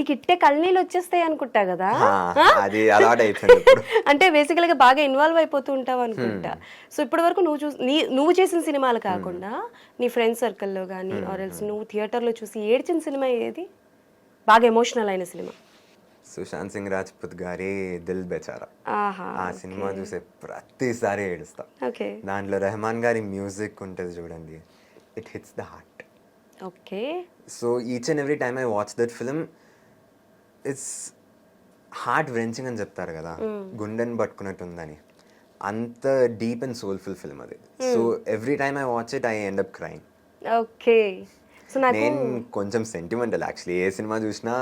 నీకు ఇట్టే కళ్ళనీళ్ళు వచ్చేస్తాయి అనుకుంటా కదా. అది అలవాటు అయిపోయింది ఇప్పుడు. అంటే బేసికల్గా బాగా ఇన్వాల్వ్ అయిపోతూ ఉంటావు అనుకుంటా. సో ఇప్పటి వరకు నువ్వు చేసిన సినిమాలు కాకుండా నీ ఫ్రెండ్ సర్కిల్లో కానీ ఆర్ ఎల్స్ నువ్వు థియేటర్లో చూసి ఏడ్చిన సినిమా ఏది, బాగా ఎమోషనల్ అయిన సినిమా? సుశాంత్ సింగ్ రాజ్పుత్ గారి దిల్ బెచారా. ఆహా, ఆ సినిమా చూసే ప్రతిసారి ఏడుస్తా. ఓకే దాంట్లో రెహమాన్ గారి మ్యూజిక్ ఉంటుంది చూడండి, it hits the heart. Okay. So each and every time I watch that film, it's heart wrenching అని చెప్తారు కదా, గుండెని పట్టుకున్నట్టు ఉందని, అంత డీప్ అండ్ సోల్ఫుల్ ఫిల్మ్ అది. So every time I watch it I end up crying. Okay. So నేను కొంచెం సెంటిమెంటల్ యాక్చువల్లీ, ఏ సినిమా చూసినా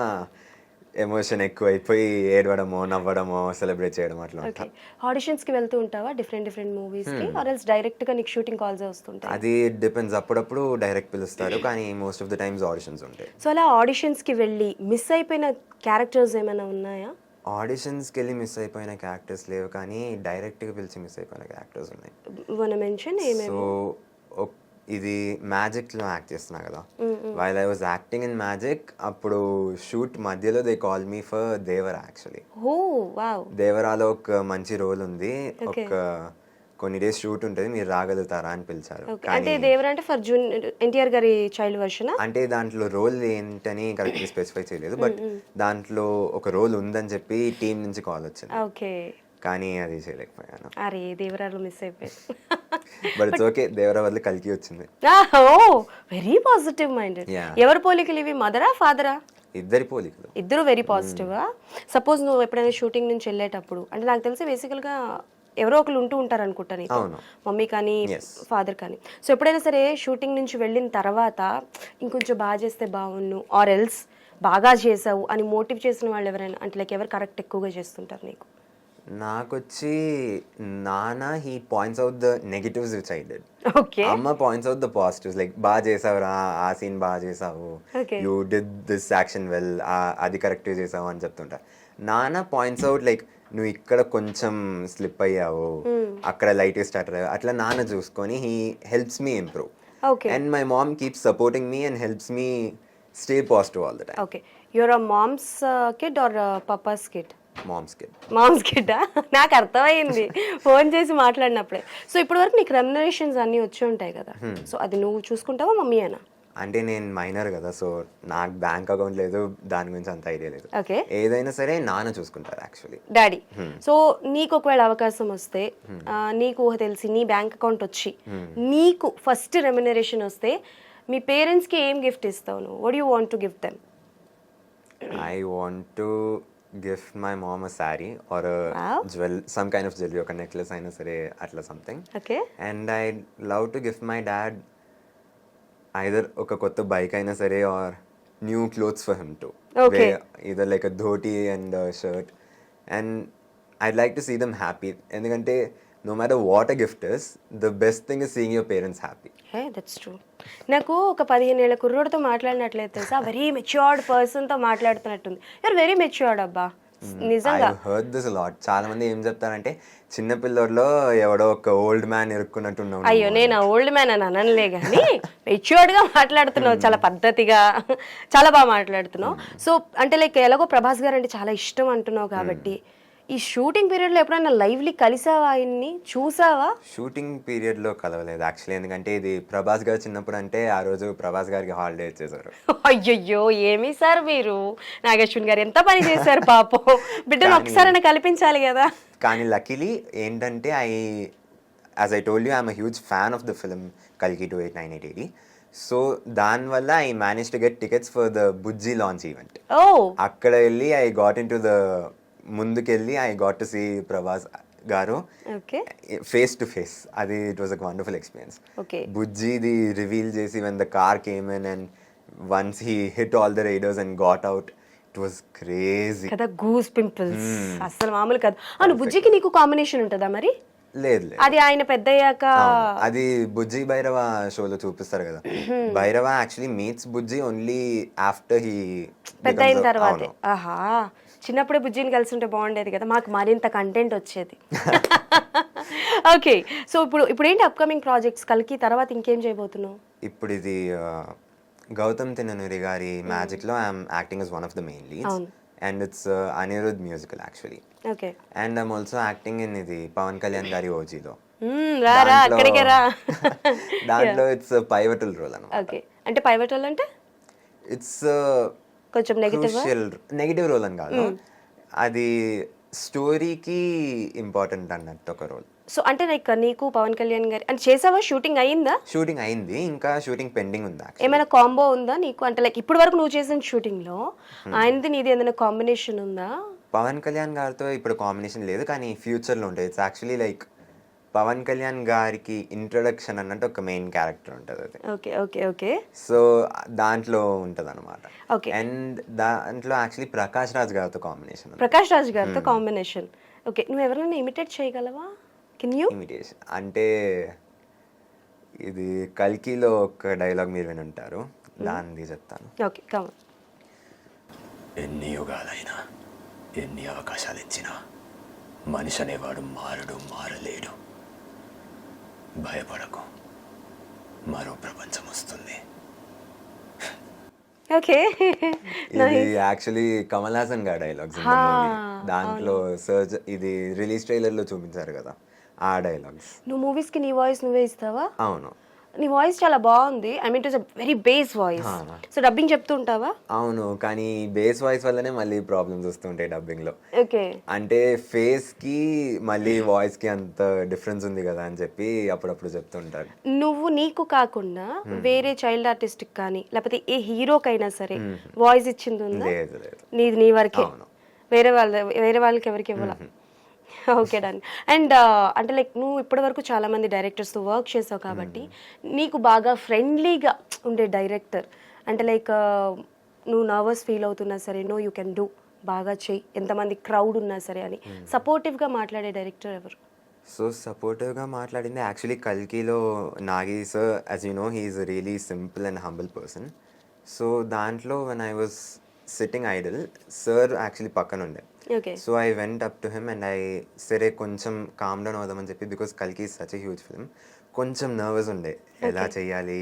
ఎమోషన్ ఎక్కువ అయిపోయి ఏడవడమో నవ్వడమో సెలబ్రేట్ చేయడం అట్లా. ఓకే. ఆడిషన్స్కి వెళ్తూ ఉంటావా డిఫరెంట్ మూవీస్కి, ఆర్ ఎల్స్ డైరెక్ట్గా నీకు షూటింగ్ కాల్స్ వస్తుంటాయి? అది డిపెండ్స్, అప్పుడప్పుడు డైరెక్ట్ పిలుస్తారు కానీ most of the times auditions ఉంటాయి. సో అలా ఆడిషన్స్కి వెళ్ళి మిస్ అయిపోయిన క్యారెక్టర్స్ ఏమైనా ఉన్నాయా? ఆడిషన్స్కి వెళ్ళి మిస్ అయిపోయిన క్యారెక్టర్స్ లేవు కానీ డైరెక్ట్గా పిలిచి మిస్ అయిపోయిన క్యారెక్టర్స్ ఉన్నాయి. మన మెన్షన్ ఏమేమి? సో ఇది మ్యాజిక్లో యాక్ట్ చేస్తున్నా కదా, while I was acting in magic, అప్పుడు షూట్ మధ్యలో they call me for Devara. Actually దేవరాలో ఒక మంచి రోల్ ఉంది, ఒక కొన్ని డేస్ షూట్ ఉంటుంది, మీరు రాగలుగుతారా అని పిలిచారు. అంటే దేవరా అంటే ఫర్ ఎన్టీఆర్ గారి చైల్డ్ వర్షన్? అంటే దాంట్లో రోల్ ఏంటని కరెక్ట్గా స్పెసిఫై చేయలేదు, బట్ దాంట్లో ఒక రోల్ ఉందని చెప్పి టీం నుంచి కాల్ వచ్చింది. ఓకే. కానీ అది చేయలేకపోయాను. అరే దేవరాలో మిస్ అయిపోయింది. బట్ ఇట్స్ ఓకే, దేవరా వల్ల కలికి వచ్చింది. Very positive minded. ఎవరి పోలికలు ఇవి, మదరా ఫాదరా? ఇద్దరి పోలికలు. ఇద్దరు వెరీ పాజిటివా? సపోజ్ నువ్వు ఎప్పుడైనా షూటింగ్ నుంచి వెళ్ళేటప్పుడు, అంటే నాకు తెలిసి బేసికల్గా ఎవరో ఒకరు ఉంటూ ఉంటారు అనుకుంటా నీకు, మమ్మీ కానీ ఫాదర్ కానీ. సో ఎప్పుడైనా సరే షూటింగ్ నుంచి వెళ్ళిన తర్వాత ఇంకొంచెం బాగా చేస్తే బాగున్ను ఆర్ ఎల్స్ బాగా చేసావు అని మోటివ్ చేసిన వాళ్ళు ఎవరైనా, అంటే లైక్ ఎవరు కరెక్ట్ ఎక్కువగా చేస్తుంటారు నీకు? నాకొచ్చి నాన్న he points out the negatives which I did. Okay. అమ్మ points out the positives, like బాగా చేసావురా, ఆ సీన్ బాగా చేసావు, you did this action well, అది కరెక్ట్గా చేసావు అని చెప్తుంటా. నాన్న పాయింట్స్ అవుట్ లైక్ నువ్వు ఇక్కడ కొంచెం స్లిప్ అయ్యావు, అక్కడ లైట్ స్టార్ట్ అయ్యావు, అట్లా నాన్న చూసుకొని he helps me improve. And my mom keeps supporting me and helps me stay positive all the time. Okay. Your a mom's kid or papa's kid? Mom's kid. Mom's కిడ్డా? నాకు అర్థమైంది phone చేసి మాట్లాడినప్పుడే. So ఇప్పటి వరకు నీకు remunerations అన్నీ వచ్చి ఉంటాయి కదా, సో అది నువ్వు చూసుకుంటావా మమ్మీ అయినా? అంటే నేను మైనర్ కదా, సో నాకు బ్యాంక్ అకౌంట్ లేదు, దాని గురించి అంత ఐడియా లేదు. ఓకే. ఏదైనా సరే నాన్న చూసుకుంటారు యాక్చువల్లీ, డాడీ. సో నీకు ఒకవేళ అవకాశం వస్తే, నీకు ఊహ తెలిసి నీ బ్యాంక్ అకౌంట్ వచ్చి నీకు ఫస్ట్ రెమ్యునరేషన్ వస్తే మీ పేరెంట్స్కి ఏం గిఫ్ట్ ఇస్తావు నువ్వు? What you want to gift them? I want to give my mom uh sari or some kind of jewellery, ఒక నెక్లెస్ అయినా సరే అట్లా something. Okay. And I love to give my dad either ఒక కొత్త బైక్ అయినా సరే or new clothes for him to wear, either like a dhoti and a shirt, and I'd like to see them happy. ఎందుకంటే no matter what a gift is, the best thing is seeing your parents happy. Hey, that's true. నాకు ఒక 15 ఏళ్ల కుర్రోడితో మాట్లాడినట్లయితే తెలుసా, very matured పర్సన్తో మాట్లాడుతున్నట్టుంది. You're very matured అబ్బా, నిజంగా. I heard this a lot. చాలా మంది ఏం చెప్తారంటే చిన్న పిల్లోడ్లో ఎవడో ఒక ఓల్డ్ మ్యాన్ ఇరుక్కున్నట్టున్నావు. అయ్యో, నేను ఓల్డ్ మ్యాన్ అని అనలే కానీ మెచ్యూర్డ్ గా మాట్లాడుతున్నావు, చాలా పద్ధతిగా, చాలా బాగా మాట్లాడుతున్నావు. సో అంటే లైక్ ఎలాగో ప్రభాస్ గారు అంటే చాలా ఇష్టం అంటున్నావు కాబట్టి, ఈ షూటింగ్ పీరియడ్ లో ఎప్పుడైనా లైవ్లీ కలిసావా, ఆయన్ని చూసావా? షూటింగ్ పీరియడ్ లో కలవలేదు యాక్చువల్లీ, ఎందుకంటే ఇది ప్రభాస్ గారు చిన్నప్పుడు అంటే ఆ రోజు ప్రభాస్ గారికి హాలిడే ఇచ్చేసారు. అయ్యయ్యో, ఏమి సార్ మీరు, నాగేశ్వన్ గారు ఎంత పని చేశారు పాపం, బిడ్డను ఒకసారైనా కల్పించాలి కదా. కానీ లక్కీలీ ఏంటంటే as I told you, I'm a huge fan of the film కల్కి 289880. సో దానివల్ల I manage to get tickets for the Bujji launch event. అక్కడ వెళ్ళి I got in to the ముందుకెళ్ళి I got to see Prabhas garu face to face. అది it was a wonderful experience. బుజ్జిది reveal చేసి when the car came in and once he hit all the raiders and got out, it was crazy కదా, goose pimples అసలు మామూలు కాదు. అవును, బుజ్జికి నీకు combination ఉంటుందా మరి? లేదు, అది ఆయన పెద్ద అయ్యాక అది బుజ్జి భైరవ షోలో చూపిస్తారు కదా. Bhairava actually meets Bujji only after he పెద్ద అయిన తర్వాత. ఆహా, చిన్నప్పుడే బుజ్జిని కలిసి ఉంటే బాగుండేది కదా, మాకు మరింత కంటెంట్ వచ్చేది. ఓకే. సో ఇప్పుడు ఏంటి అప్కమింగ్ ప్రాజెక్ట్స్ కల్కి తర్వాత ఇంకేం చేయబోతున్నావు? ఇప్పుడు ఇది గౌతమ్ తిన్ననూరి గారి మ్యాజిక్లో I'm acting is one of the main leads అవును. And it's Anirudh musical actually. Okay. And I'm also acting in ఇది పవన్ కళ్యాణ్ గారి ఓజీలో. రా రా అక్కడికే రా. దాంట్లో ఇట్స్ పైవటల్ రోల్ అనమాట. ఓకే. అంటే పైవటల్ అంటే ఇట్స్ కొంచెం నెగటివ్. నెగిటివ్ రోల్ అని కాదు, అది స్టోరీకి ఇంపార్టెంట్ అన్నట్టు ఒక రోల్. సో అంటే లైక్ నీకు పవన్ కళ్యాణ్ గారి అంటే చేసావా, షూటింగ్ అయిందా? షూటింగ్ అయింది, ఇంకా షూటింగ్ పెండింగ్ ఉంది actually. ఏమైనా కాంబో ఉందా నీకు? అంటే లైక్ ఇప్పటి వరకు నువ్వు చేసిన షూటింగ్ లో ఆయనది నీది ఏదైనా కాంబినేషన్ ఉందా? పవన్ కళ్యాణ్ గారితో ఇప్పుడు కాంబినేషన్ లేదు, కానీ ఫ్యూచర్లో ఉంటుంది. It's actually like Pawan Kalyan గారికి ఇంట్రొడక్షన్ అన్నట్టు ఒక మెయిన్ క్యారెక్టర్ ఉంటుంది అది. Okay okay okay. సో దాంట్లో ఉంటుంది అనమాట. Okay. అండ్ దాంట్లో యాక్చువల్లీ ప్రకాష్ రాజ్ గారితో కాంబినేషన్. ప్రకాష్ రాజ్ గారితో కాంబినేషన్. ఓకే. నువ్వు ఎవరైనా ఇమిటేట్ చేయగలవా? Can you? ఇమిటేషన్ అంటే ఇది కల్కిలో ఒక డైలాగ్ మీరు విని ఉంటారు, దాన్ని చెప్తాను. Okay come. ఎన్ని యుగాలైనా ఎన్ని అవకాశాలు ఇచ్చినా మనిషి అనేవాడు మారలేడు. భయపడకు, మరో ప్రపంచం వస్తుంది. ఓకే. ఇది యాక్చువల్లీ కమల్ హాసన్ గారి డైలాగ్స్. దాంట్లో సర్జ్ ఇది రిలీజ్ ట్రైలర్ లో చూపించారు కదా, ఆ డైలాగ్స్. నువ్వు మూవీస్ కి నీ వాయిస్ నువ్వే ఇస్తావా? అవును. నీ వాయిస్ చాలా బాగుంది. I mean it is very base voice. So dubbing చెప్తూ ఉంటావా? అవును, కానీ బేస్ వాయిస్ వల్లనే మళ్ళీ ప్రాబ్లమ్స్ వస్తుంటాయి డబ్బింగ్ లో. ఓకే. అంటే ఫేస్ కి మళ్ళీ వాయిస్ కి అంత డిఫరెన్స్ ఉంది కదా అని చెప్పి అప్పుడప్పుడు చెప్తుంటారు. నువ్వు నీకు కాకుండా వేరే చైల్డ్ ఆర్టిస్ట్ కానీ లేకపోతే ఏ హీరోకైనా సరే వాయిస్ ఇచ్చింది ఉందా? లేదు లేదు. నీది నీ వరకే, అవును. వేరే వాళ్ళకి ఎవరికి ఇవ్వాల? Okay done. అండ్ అంటే లైక్ నువ్వు ఇప్పటి వరకు చాలా మంది డైరెక్టర్స్తో వర్క్ చేసావు కాబట్టి నీకు బాగా ఫ్రెండ్లీగా ఉండే డైరెక్టర్ అంటే లైక్ నువ్వు నర్వస్ ఫీల్ అవుతున్నా సరే నో యూ కెన్ డూ, బాగా చెయ్యి, ఎంతమంది క్రౌడ్ ఉన్నా సరే అని సపోర్టివ్గా మాట్లాడే డైరెక్టర్ ఎవరు? సో సపోర్టివ్గా మాట్లాడింది యాక్చువల్లీ కల్కిలో Nagi sir. As you know he is really simple and humble person. So దాంట్లో when I was sitting idle, sir actually పక్కన ఉండే. Okay. So I went up to him and I సరే కొంచెం calm down అవుదామని చెప్పి, because కల్కి is such a huge film. కొంచెం nervous ఉండే, ఎలా చేయాలి,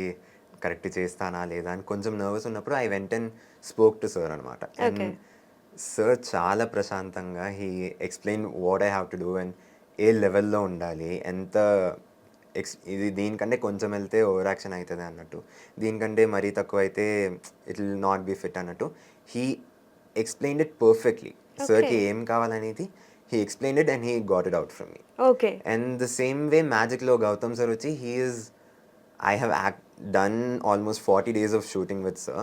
కరెక్ట్ చేస్తానా లేదా అని కొంచెం నర్వస్ ఉన్నప్పుడు I went and spoke to sir అనమాట. అండ్ సార్ చాలా ప్రశాంతంగా he explain what I have to do and ఏ లెవెల్లో ఉండాలి, ఎంత ఇది దీనికంటే కొంచెం వెళ్తే ఓవర్ యాక్షన్ అవుతుంది అన్నట్టు, దీనికంటే మరీ తక్కువ అయితే it will not be fit అన్నట్టు. He explained it perfectly. సార్కి ఏం కావాలనేది he explained it and he got it out from me. Okay. And the same way మ్యాజిక్లో గౌతమ్ సార్ వచ్చి I have done almost 40 days of shooting with sir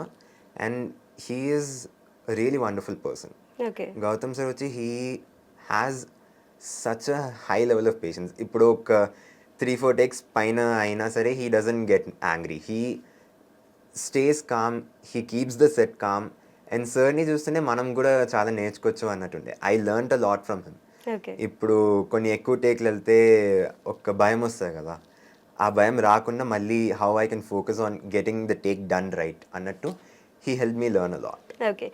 and he is a really wonderful person. Okay. Gautam sir వచ్చి he has such a high level of patience. ఇప్పుడు ఒక 3-4 takes పైన అయినా సరే he doesn't get angry, he stays calm, he keeps the set calm. And సార్ని చూస్తుంటే మనం కూడా చాలా నేర్చుకోవచ్చు అన్నట్టుండే. I learned a lot from him. Okay. ఇప్పుడు కొన్ని ఎక్కువ టేక్లు వెళ్తే ఒక భయం వస్తుంది కదా, ఆ భయం రాకుండా మళ్ళీ how I can focus on getting the take done right అన్నట్టు he help me learn a lot. Okay.